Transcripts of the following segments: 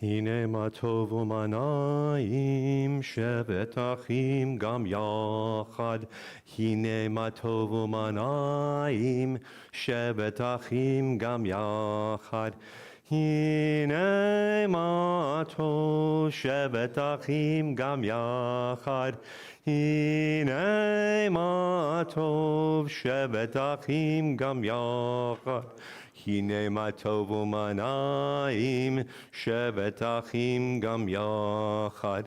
הנה מה טוב ומנעים שבת אחים גם יחד. הנה מה טוב ומנעים שבת אחים גם יחד. הנה מה טוב שבת אחים גם יחד. הנה מה טוב שבת אחים גם יחד. הנה מה טוב ומנעים שבת אחים גם יחד.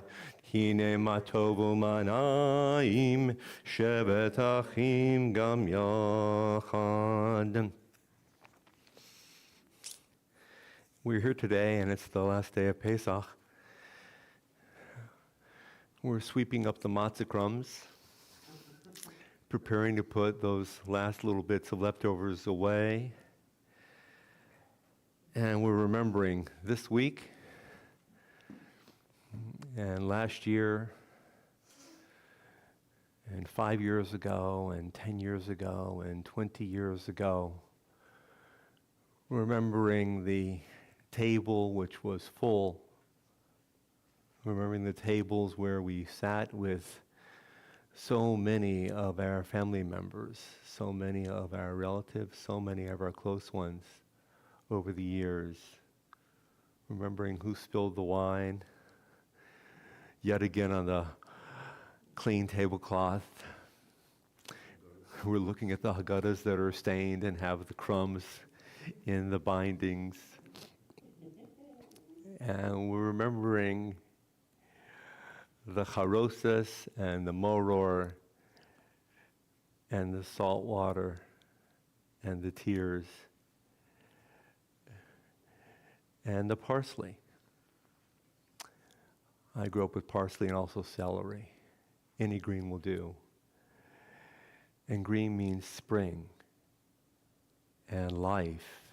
הנה מה טוב ומנעים שבת אחים גם יחד. We're here today and it's the last day of Pesach. We're sweeping up the matzah crumbs, preparing to put those last little bits of leftovers away. And we're remembering this week and last year and 5 years ago and 10 years ago and 20 years ago, remembering the table which was full, remembering the tables where we sat with so many of our family members, so many of our relatives, so many of our close ones over the years, remembering who spilled the wine, yet again on the clean tablecloth. We're looking at the Haggadahs that are stained and have the crumbs in the bindings. And we're remembering the charosas and the moror and the salt water and the tears and the parsley. I grew up with parsley and also celery. Any green will do. And green means spring and life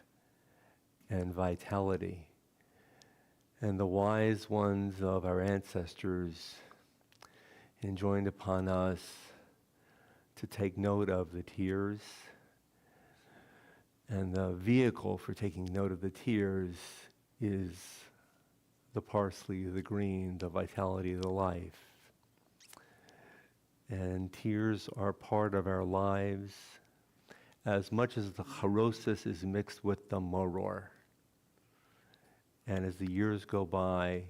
and vitality. And the wise ones of our ancestors enjoined upon us to take note of the tears. And the vehicle for taking note of the tears is the parsley, the green, the vitality, the life. And tears are part of our lives as much as the charosis is mixed with the moror. And as the years go by,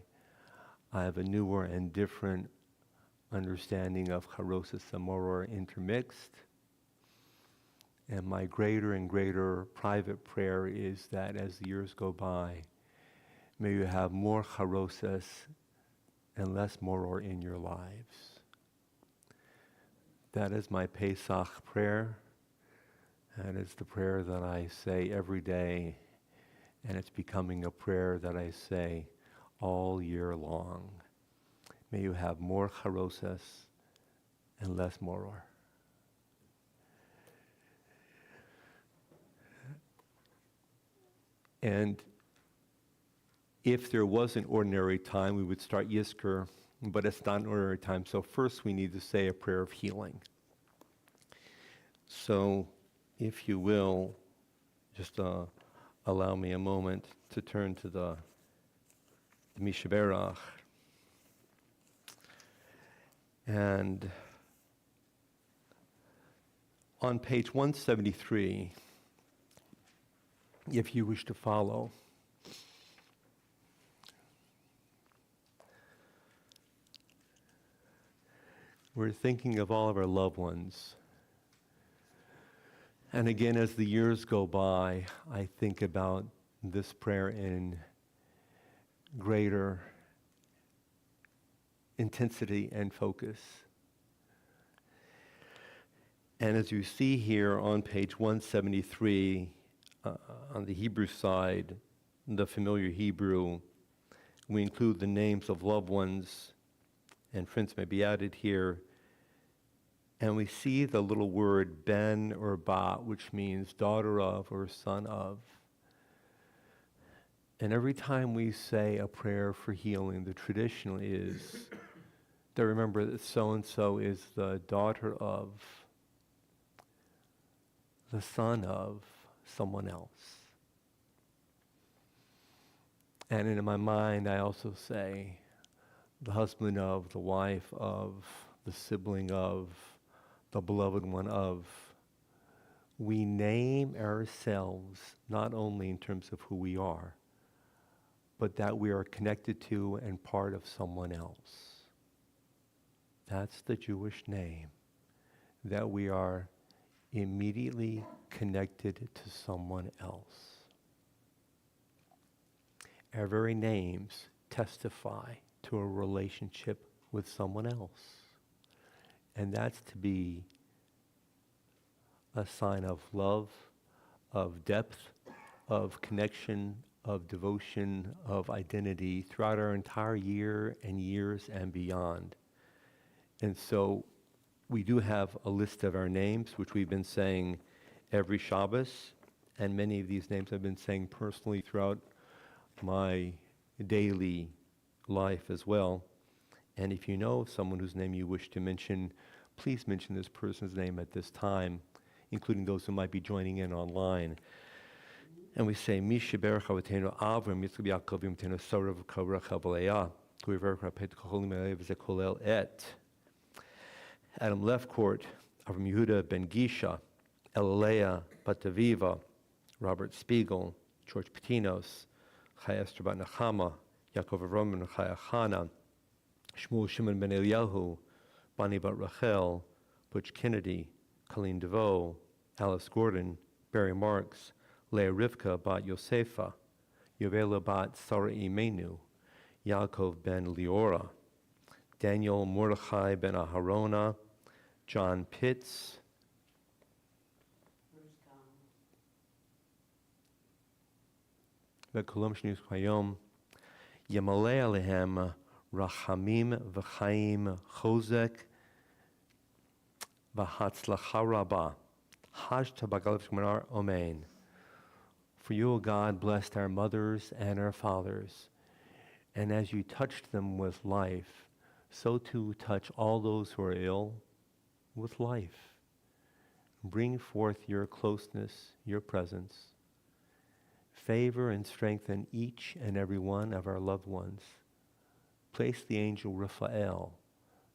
I have a newer and different understanding of charosis and moror intermixed. And my greater and greater private prayer is that as the years go by, may you have more charosis and less moror in your lives. That is my Pesach prayer. That is the prayer that I say every day. And it's becoming a prayer that I say all year long. May you have more charosas and less moror. And if there was an ordinary time, we would start Yizkor, but it's not an ordinary time. So first we need to say a prayer of healing. So if you will, just allow me a moment to turn to the Mishaberach. And on page 173, if you wish to follow, we're thinking of all of our loved ones. And again, as the years go by, I think about this prayer in greater intensity and focus. And as you see here on page 173, on the Hebrew side, the familiar Hebrew, we include the names of loved ones, and friends may be added here. And we see the little word ben or ba, which means daughter of or son of. And every time we say a prayer for healing, the tradition is to remember that so-and-so is the daughter of, the son of someone else. And in my mind, I also say, the husband of, the wife of, the sibling of, the beloved one of. We name ourselves not only in terms of who we are, but that we are connected to and part of someone else. That's the Jewish name, that we are immediately connected to someone else. Our very names testify to a relationship with someone else. And that's to be a sign of love, of depth, of connection, of devotion, of identity throughout our entire year and years and beyond. And so we do have a list of our names, which we've been saying every Shabbos, and many of these names I've been saying personally throughout my daily life as well. And if you know someone whose name you wish to mention, please mention this person's name at this time, including those who might be joining in online. And we say, Mi sheberach avotenu Avram, Yitzchak Yaakov, Yimtenu Sorav Korach Habalaya, Kuiver Rapet Kocholim Alev Zekolel Et. Adam Lefcourt, Avram Yehuda Ben Gisha, Elalea Bataviva, Robert Spiegel, George Patinos, Chaya Esther Bat Nachama, Yaakov Avram Ben Chaya Chana, Shmuel Shimon Ben Eliyahu, Bonnie Bat Rachel, Butch Kennedy, Colleen DeVoe, Alice Gordon, Barry Marks, Leah Rivka Bat Yosefa, Yovela Bat Sarah Imenu, Yaakov Ben Leora, Daniel Mordechai Ben Aharona, John Pitts, V'Kolom Shnus Hayom, Yamalei Alehem Rachamim V'Chaim Chozek V'Hatzlacha Rabba, Haj Tabagalav Shemanar Omein. For you, O God, blessed our mothers and our fathers, and as you touched them with life, so too touch all those who are ill with life. Bring forth your closeness, your presence. Favor and strengthen each and every one of our loved ones. Place the angel Raphael,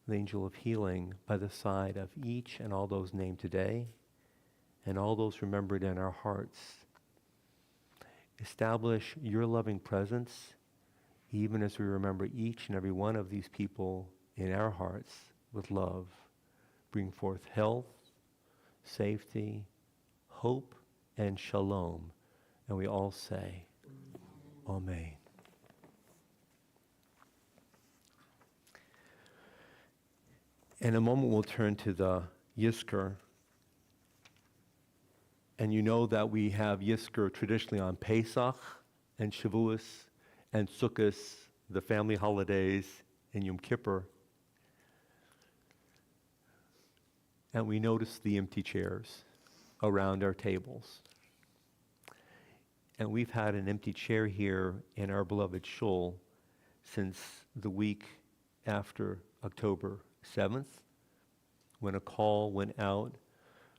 the angel of healing, by the side of each and all those named today, and all those remembered in our hearts. Establish your loving presence, even as we remember each and every one of these people in our hearts with love. Bring forth health, safety, hope, and shalom. And we all say, Amen. In a moment, we'll turn to the Yizkor. And you know that we have Yizkor traditionally on Pesach and Shavuos and Sukkot, the family holidays, and Yom Kippur. And we notice the empty chairs around our tables. And we've had an empty chair here in our beloved shul since the week after October 7th, when a call went out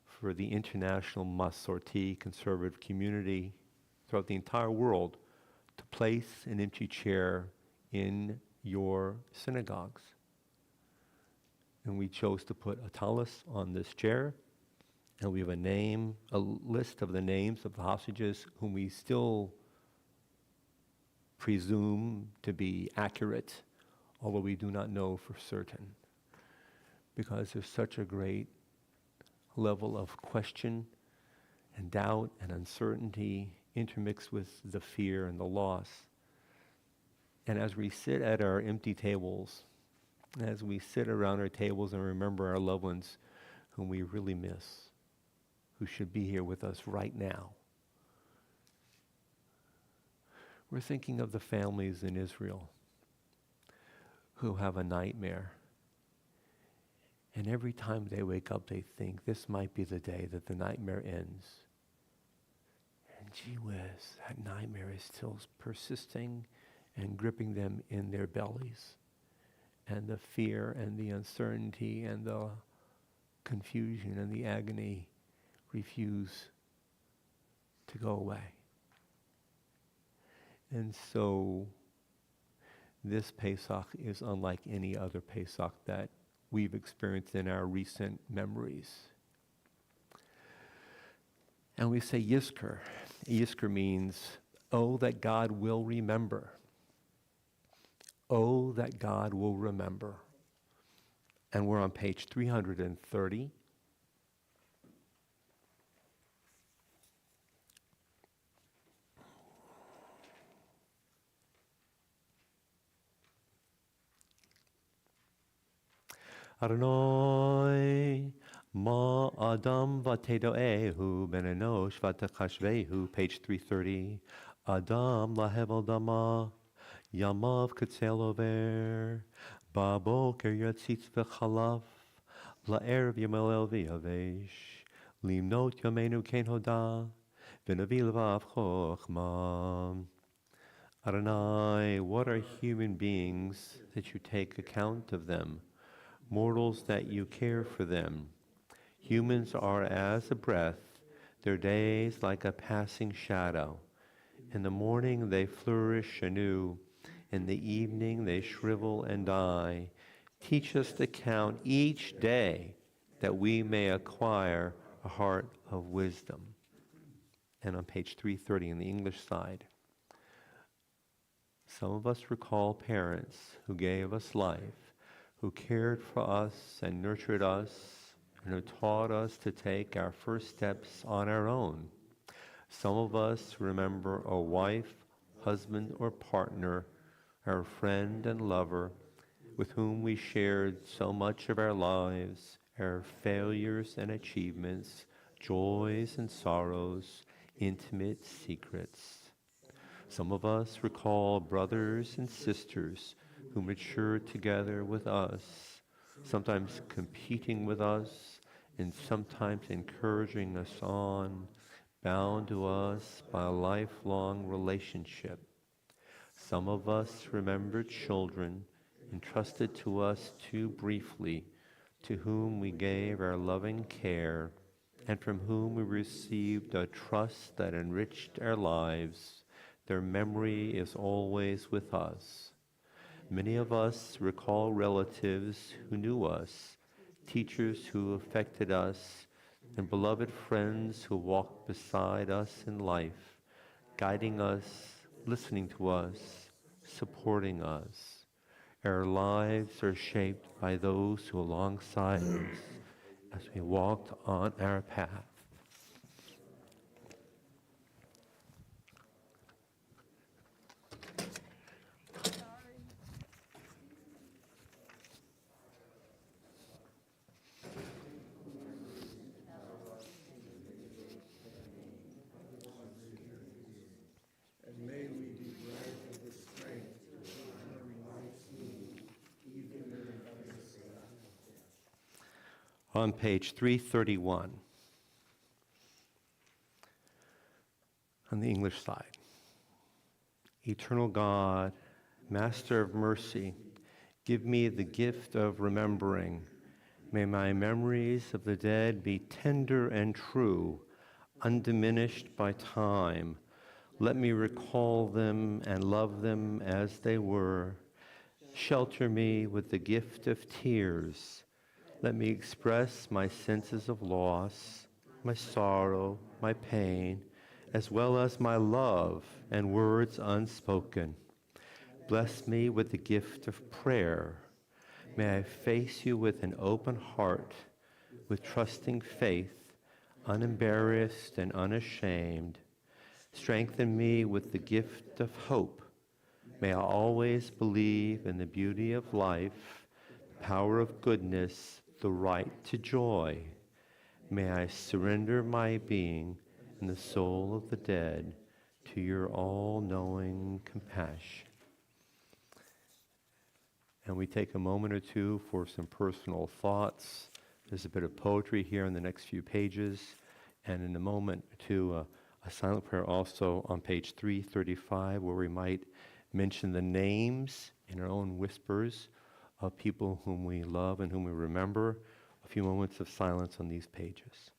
for the international Masorti conservative community throughout the entire world to place an empty chair in your synagogues. And we chose to put a tallis on this chair, and we have a list of the names of the hostages whom we still presume to be accurate, although we do not know for certain, because there's such a great level of question and doubt and uncertainty intermixed with the fear and the loss. And as we sit at our empty tables, as we sit around our tables and remember our loved ones whom we really miss, who should be here with us right now, we're thinking of the families in Israel who have a nightmare. And every time they wake up, they think this might be the day that the nightmare ends. And gee whiz, that nightmare is still persisting and gripping them in their bellies. And the fear and the uncertainty and the confusion and the agony refuse to go away. And so this Pesach is unlike any other Pesach that we've experienced in our recent memories. And we say Yizkor. Yizkor means, oh, that God will remember. Oh, that God will remember. And we're on page 330. Adonai, ma adam v'tedoehu ben enosh v'techashvehu, page 330. Adam lahevel dama, yamav ketzel over, baboker yatzitz v'chalav, la'erev yamelel v'yavesh, limnot yamenu ken hoda, v'navi levav chochma. Adonai, what are human beings that you take account of them? Mortals that you care for them. Humans are as a breath, their days like a passing shadow. In the morning they flourish anew, in the evening they shrivel and die. Teach us to count each day that we may acquire a heart of wisdom. And on page 330 in the English side, some of us recall parents who gave us life, who cared for us and nurtured us, and who taught us to take our first steps on our own. Some of us remember a wife, husband, or partner, our friend and lover, with whom we shared so much of our lives, our failures and achievements, joys and sorrows, intimate secrets. Some of us recall brothers and sisters who matured together with us, sometimes competing with us, and sometimes encouraging us on, bound to us by a lifelong relationship. Some of us remember children entrusted to us too briefly, to whom we gave our loving care, and from whom we received a trust that enriched our lives. Their memory is always with us. Many of us recall relatives who knew us, teachers who affected us, and beloved friends who walked beside us in life, guiding us, listening to us, supporting us. Our lives are shaped by those who alongside us as we walked on our path. On page 331, on the English side. Eternal God, Master of mercy, give me the gift of remembering. May my memories of the dead be tender and true, undiminished by time. Let me recall them and love them as they were. Shelter me with the gift of tears. Let me express my senses of loss, my sorrow, my pain, as well as my love and words unspoken. Bless me with the gift of prayer. May I face you with an open heart, with trusting faith, unembarrassed and unashamed. Strengthen me with the gift of hope. May I always believe in the beauty of life, the power of goodness, the right to joy. May I surrender my being and the soul of the dead to your all-knowing compassion. And we take a moment or two for some personal thoughts. There's a bit of poetry here in the next few pages, and in a moment or two, a silent prayer also on page 335, where we might mention the names in our own whispers of people whom we love and whom we remember. A few moments of silence on these pages.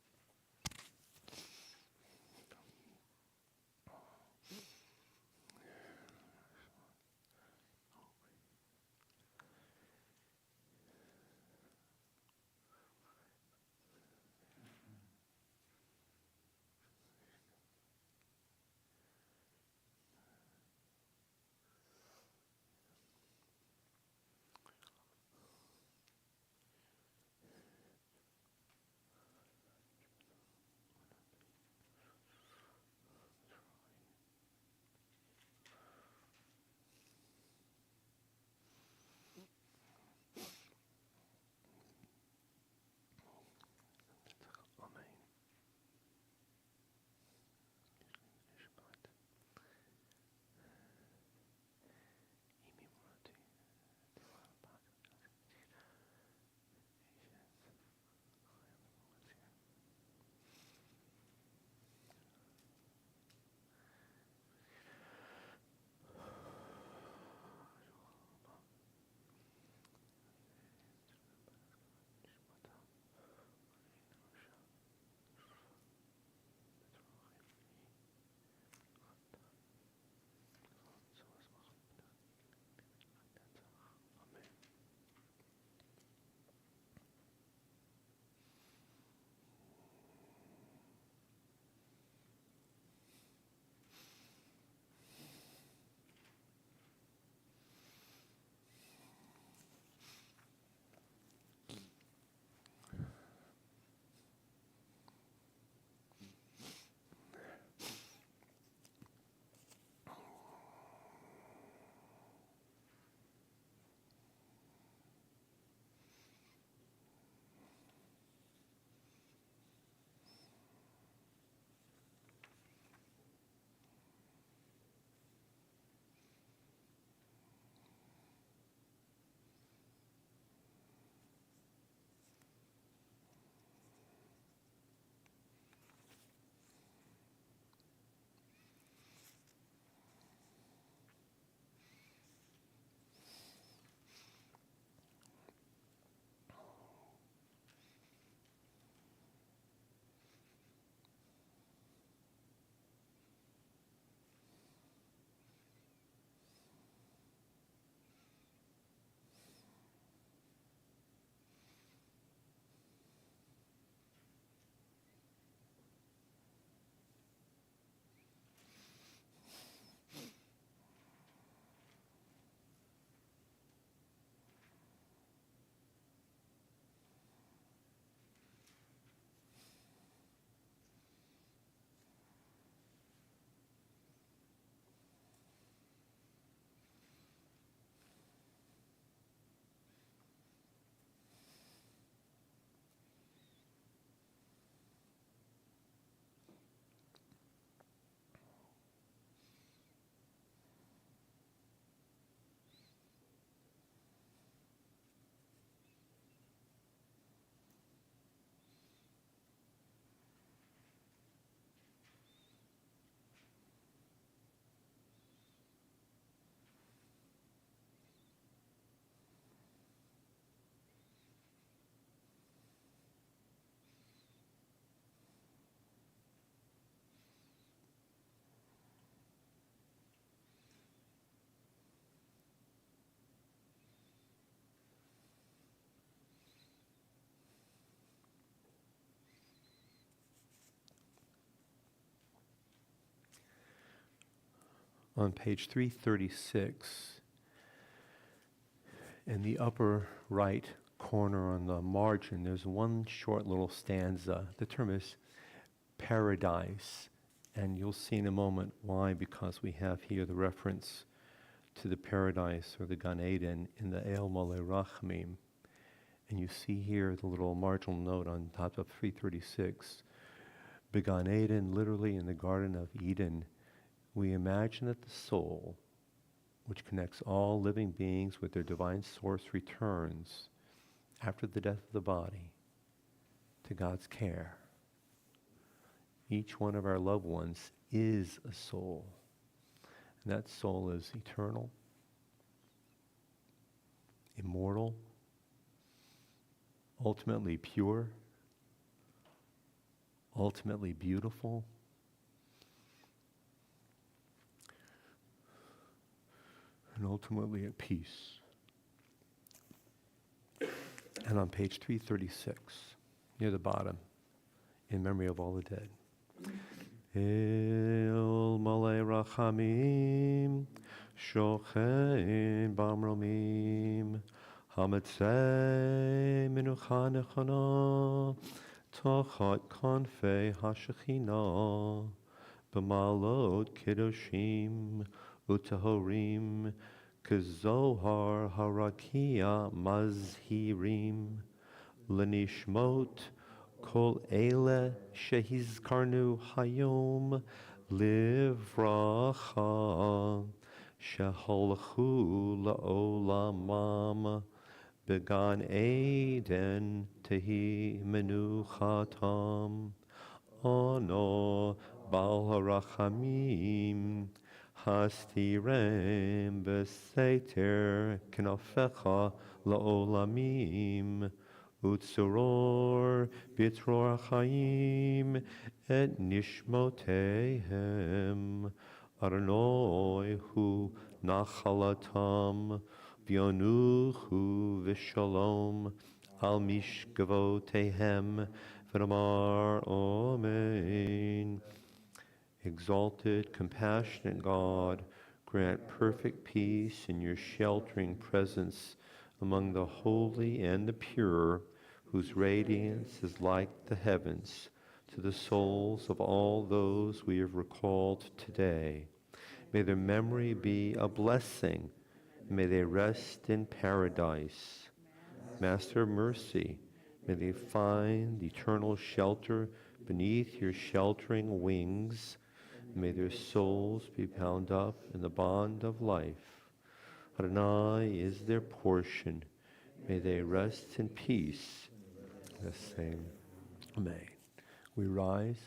On page 336, in the upper right corner on the margin, there's one short little stanza. The term is paradise, and you'll see in a moment why, because we have here the reference to the paradise or the Gan Eden in the El Mole Rachmim. And you see here the little marginal note on top of 336. Began Eden, literally in the Garden of Eden, we imagine that the soul, which connects all living beings with their divine source, returns after the death of the body to God's care. Each one of our loved ones is a soul. And that soul is eternal, immortal, ultimately pure, ultimately beautiful, and ultimately at peace. And on page 336, near the bottom, in memory of all the dead. El Malay Rachamim, Shochein Bamromim, Hamatzei Menucha Nechana, Tachat Kanfei HaShechina, B'malot Kedoshim, Utahorim, Kezohar Harakia Mazhirim, Lenishmot, Kol Eile Shehizkarnu Hayom Livracha Sheholchu La'olamam Began Eden Tehi Menuchatam Ono Bal Harachamim Hastirem Beseter Knafecha La'olamim Utzuror Bitror Chaim Et Nishmotehem Arnoi Hu Nachalatam V'yonuchu V'shalom Al Mishkavotehem V'namar Amen. Exalted, compassionate God, grant perfect peace in your sheltering presence among the holy and the pure, whose radiance is like the heavens, to the souls of all those we have recalled today. May their memory be a blessing. May they rest in paradise. Master of mercy, may they find eternal shelter beneath your sheltering wings. May their souls be bound up in the bond of life. Adonai is their portion. May they rest in peace. The same. Amen. We rise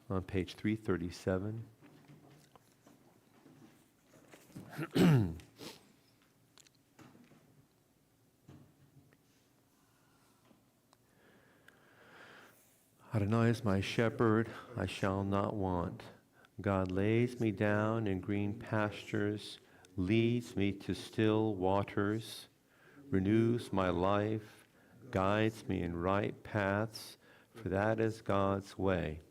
on page 337. Adonai is my shepherd, I shall not want. God lays me down in green pastures, leads me to still waters, renews my life, guides me in right paths, for that is God's way.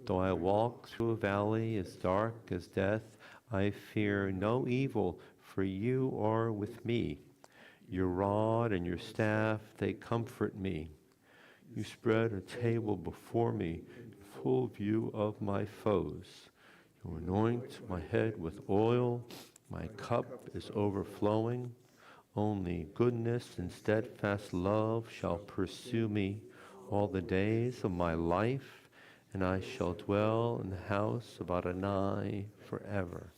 Though I walk through a valley as dark as death, I fear no evil, for you are with me. Your rod and your staff, they comfort me. You spread a table before me in full view of my foes. You anoint my head with oil. My cup is overflowing. Only goodness and steadfast love shall pursue me all the days of my life, and I shall dwell in the house of Adonai forever.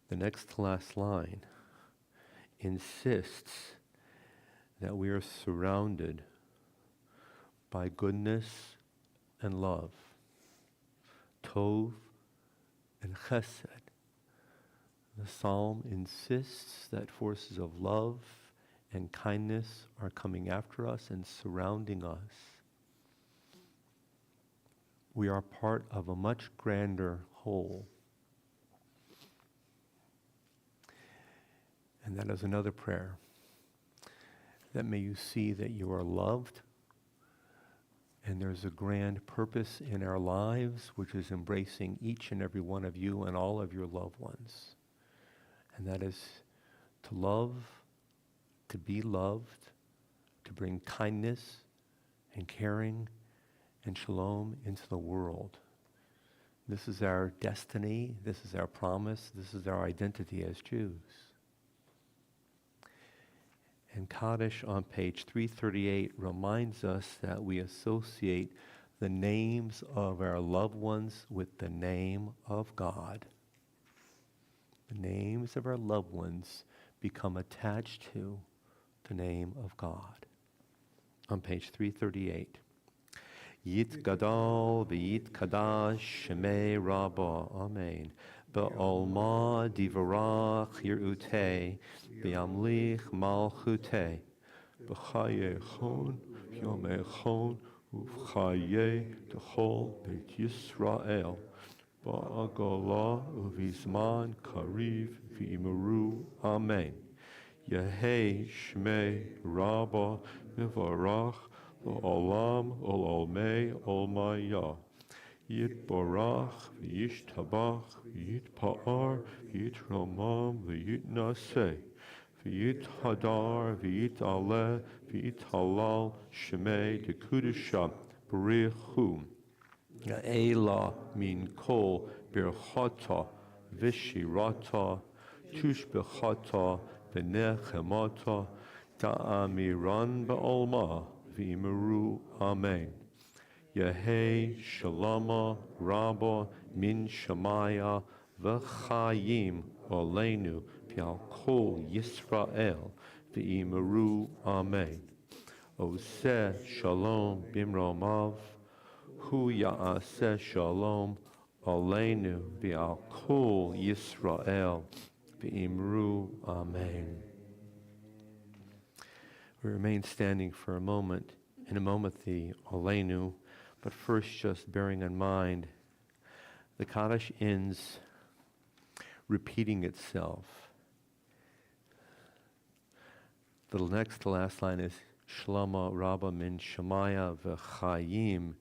The next to last line insists that we are surrounded by goodness and love, Tov and Chesed. The psalm insists that forces of love and kindness are coming after us and surrounding us. We are part of a much grander whole. And that is another prayer. That may you see that you are loved, And there's a grand purpose in our lives, which is embracing each and every one of you and all of your loved ones. And that is to love, to be loved, to bring kindness and caring and shalom into the world. This is our destiny, this is our promise, this is our identity as Jews. And Kaddish on page 338 reminds us that we associate the names of our loved ones with the name of God. The names of our loved ones become attached to the name of God. On page 338. Yit gadol v'yit kadash shemei rabba, amen. Be'olma divarach yirutei, be'amlich malchutei, b'chayechon yomechon uv'chayei d'chol beit Yisrael, ba'agola uvizman kariv v'imeru, amen. Yehei shmei rabba mivarach Olam, Olmei, Olmaya. Yit Barach, Yish Tabach, Yit Pa'ar, Yit Romam, Yit Naseh, Yit Hadar, Yit Ale, Yit Halal, Shemei, Dekudisha, Berichu. Eila min kol birchata, Vishirata, Tushbechata, Benechemata, Ta'amiran Ba'olma. V'imeru, amen. Yehei shalama rabba min shamaya v'chayim oleinu pi'al kol Yisrael v'imeru, amen. Oseh shalom bimromav hu ya'aseh shalom oleinu pi'al kol Yisrael v'imeru, amen. We remain standing for a moment, in a moment the Oleinu, but first just bearing in mind, the Kaddish ends repeating itself. The next to last line is Shlama Rabba min Shemaya v'chayim.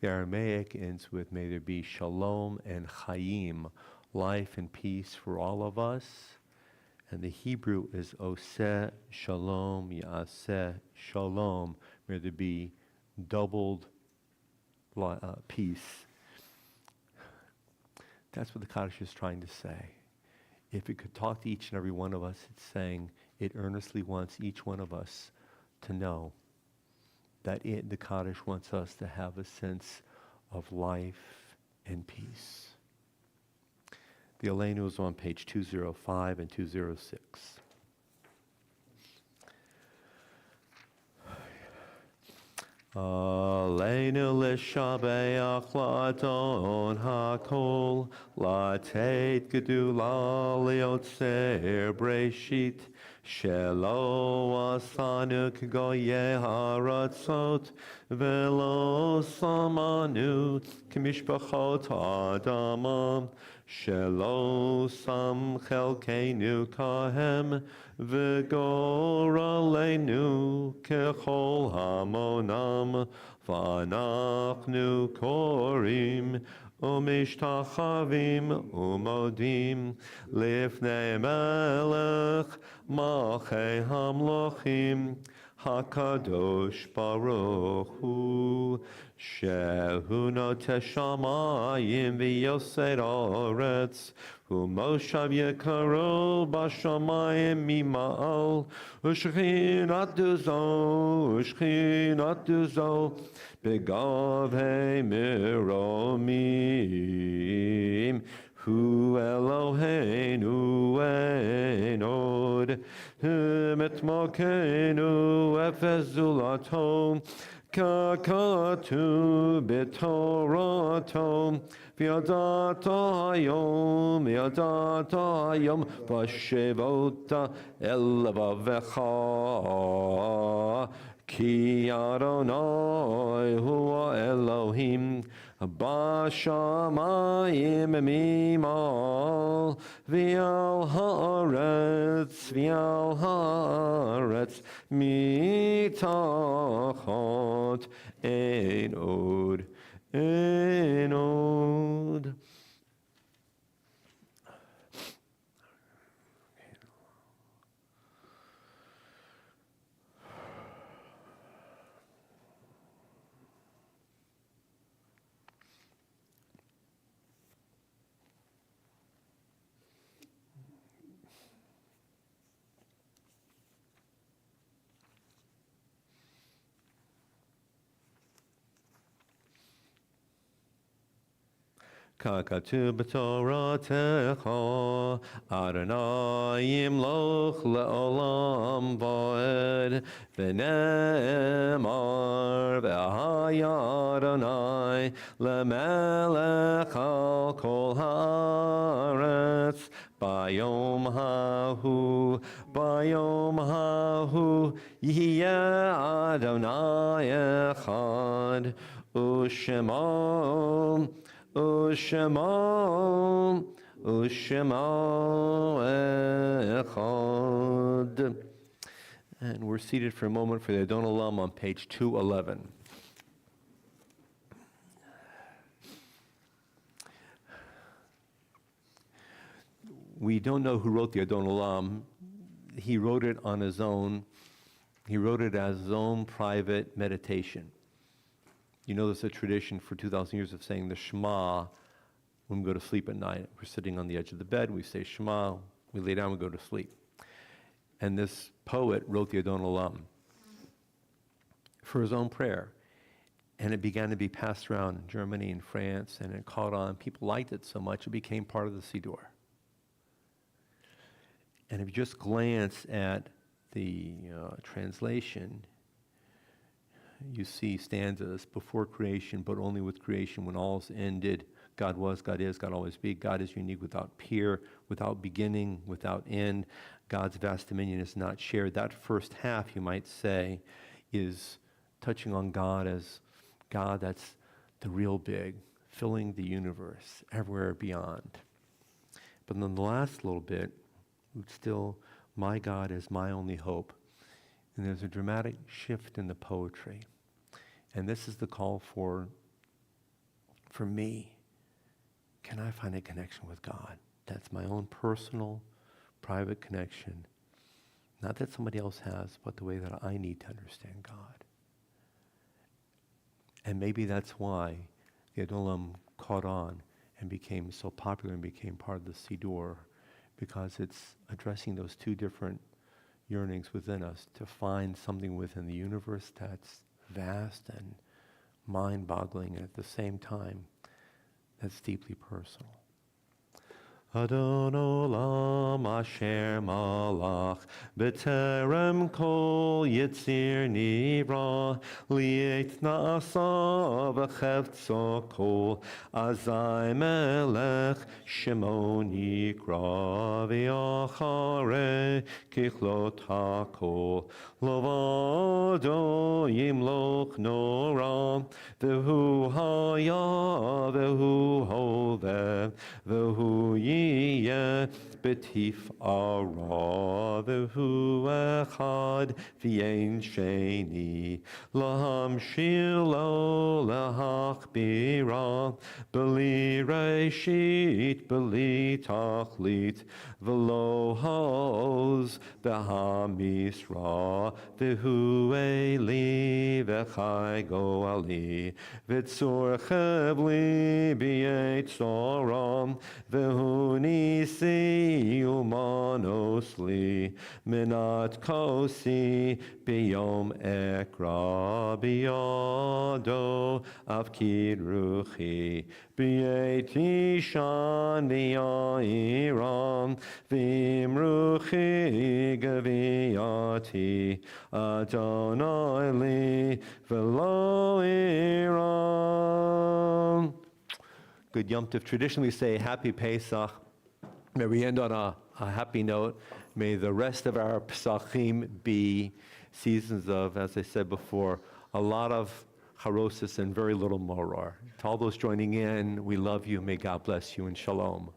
The Aramaic ends with may there be shalom and chayim, life and peace for all of us. And the Hebrew is Oseh Shalom Yaseh Shalom. May there be doubled peace. That's what the Kaddish is trying to say. If it could talk to each and every one of us, it's saying it earnestly wants each one of us to know that the Kaddish wants us to have a sense of life and peace. The Aleinu is on page 205 and 206. Aleinu l'shabeach la'adon ha'kol, la'teit gedula li'otzer breshit, shelo asanu k'goyeh haratzot, velo samanu k'mishpachot adamam, shelo sam chelkeinu kahem, v'gor aleinu kechol hamonam, v'anachnu korim, umishtachavim umodim, lifnei melech, malchei hamlochim, HaKadosh Baruch Hu, Shehu noteh shamayim v'yosed haaretz, Moshav Yekaro Bashamayim Mima'al, Ushchinat Duzo, Begavhei Miromim, Hu Eloheinu Enod, Metmokenu Efezulatom, Kakatu B'Toratom, V'yadata hayom, V'shevota elvavecha, Ki Adonai Hua Elohim, Bashamayim mimal, V'al haaretz, Mitachot Ein od, ein od. Kakatu b'toratecha, Adonai yimloch le'olam va'ed, v'ne'emar v'haya Adonai le'melech al kol haaretz, bayom hahu, yihye Adonai echad, u'shemo echad. And we're seated for a moment for the Adon Olam on page 211. We don't know who wrote the Adon Olam. He wrote it on his own. He wrote it as his own private meditation. You know, there's a tradition for 2,000 years of saying the Shema when we go to sleep at night. We're sitting on the edge of the bed, we say Shema, we lay down, we go to sleep. And this poet wrote the Adon Olam for his own prayer. And it began to be passed around in Germany and France, and it caught on. People liked it so much, it became part of the Siddur. And if you just glance at the translation, you see stanzas before creation, but only with creation when all's ended. God was, God is, God always be. God is unique without peer, without beginning, without end. God's vast dominion is not shared. That first half, you might say, is touching on God as God that's the real big, filling the universe, everywhere beyond. But then the last little bit, still, my God is my only hope. And there's a dramatic shift in the poetry. And this is the call for me. Can I find a connection with God? That's my own personal, private connection. Not that somebody else has, but the way that I need to understand God. And maybe that's why the Adon Olam caught on and became so popular and became part of the Siddur, because it's addressing those two different yearnings within us to find something within the universe that's vast and mind-boggling, and at the same time, that's deeply personal. Adon Olam asher malach b'terem kol yitzir nivra li'et na'asa v'chevtso kol azai melech shemo nikra v'yachare kichlot hakol lovado yimloch nora v'hu haya v'hu hoveh v'hu yeh betif ara v'hu echad v'yein sheni laham shilo lahachbira b'li reshit b'li tachlit v'lo hoz v'hamisra v'hu eli v'chai goali v'tzor chevli b'yet soram v'hu nisi umanosli minat kosi b'yom ekra b'yado avkid ruchi b'yet ishan v'ya'iram v'imruchi gaviyati Adonai li v'lo iram. Good Yom Tov. Traditionally say Happy Pesach. May we end on a happy note. May the rest of our Pesachim be seasons of, as I said before, a lot of charosis and very little moror. To all those joining in, we love you. May God bless you and shalom.